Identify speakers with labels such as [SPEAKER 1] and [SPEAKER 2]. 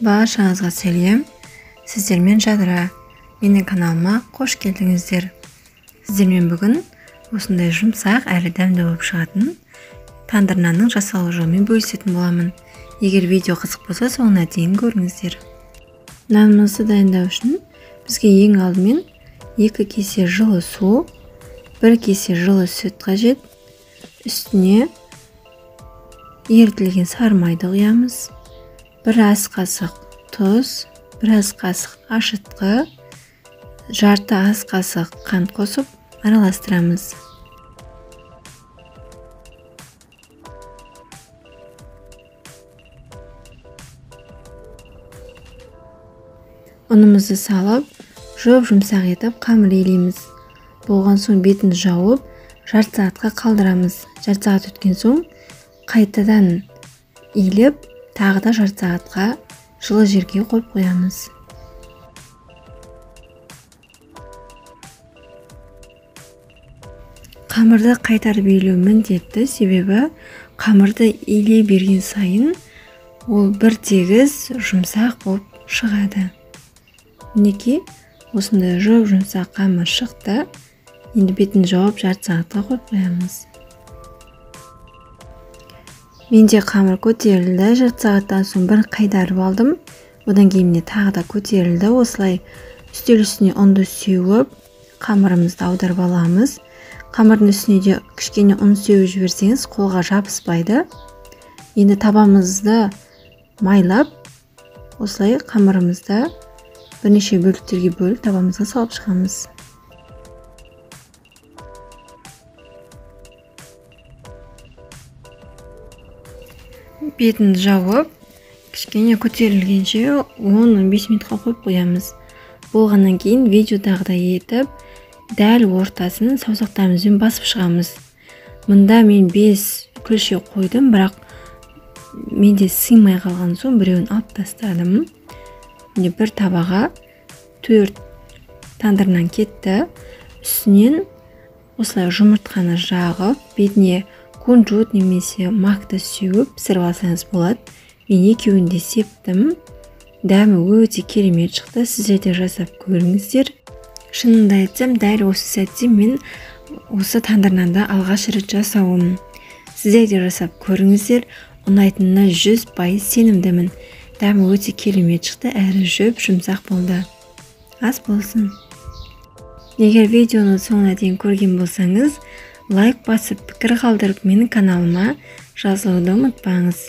[SPEAKER 1] Баршаңызға сәлем. Сіздермен Жадыра. Менің каналыма қош келдіңіздер. Сіздермен бүгін осындай жұмсақ әрі дәмді болып шығатын тандыр нанның жасалу жолымен бөлісетін боламын. Егер видео қызық болса, соңына дейін көріңіздер. Нанымызды дайындау үшін бізге ең алдымен 2 кесе жылы су, 1 кесе жылы сүт қажет. Үстіне ерітілген сары майды құямыз. 1 ас қасық тұз, 1 ас қасық ашытқы, жарты ас қасық қант қосып араластырамыз. Ұнымызды салып, жұмсақ етіп қамыр илейміз. Болған соң бетін жауып, жарты сағатқа қалдырамыз. Жарты сағат өткен соң қайтадан илеп, тағы да жарты сағатқа жылы жерге қойып қоямыз. Қамырды қайтарып илеу міндетті, себебі қамырды илей берген сайын ол бір тегіс жұмсақ болып шығады. Мінекей, осындай жұмсақ қамыр шықты. Енді бетін жауып жарты сағатқа қойып қоямыз. Менде қамыр көтерілді, жарты сағаттан соң бір қайдарып алдым. Одан кейін тағы да көтерілді. Осылай үстел үстіне ұнды сеуіп, қамырымызды аударып аламыз. Қамырдың үстіне де кішкене ұн сеуіп жіберсеңіз, қолға жабыспайды. Енді табамызды майлап, осылай қамырымызды бірнеше бөліктерге бөліп табамызға салып шығамыз. Бетін жауып, кішкене көтерілгенше 10-15 минутқа қойып қоямыз. Болғаннан кейін видеодағыдай етіп, дәл ортасын саусақтарымызбен басып шығамыз. Мұнда мен 5 күлше қойдым, бірақ менде сыймай қалған соң біреуін алып тастадым. Бір табаға 4 тандыр нан кетті. Үстінен осылай жұмыртқаны жағып, бетіне кунжут немесе макты сеуіп пісіріп алсаңыз болады. Мен екеуін де септім. Дәмі өте керемет шықты. Сіздер де жасап көріңіздер. Шынымды айтсам, дәл осы сәтте мен осы тандыр нанды алғаш рет жасауым. Сіздер де жасап көріңіздер. Ұнайтынына 100% сенімдімін. Дәмі өте керемет шықты, әрі жұмсақ болды. Ас болсын. Егер видеоны соңына дейін көрген болсаңыз, лайк басып, пікір қалдырып, менің каналыма жазылуды ұмытпаңыз.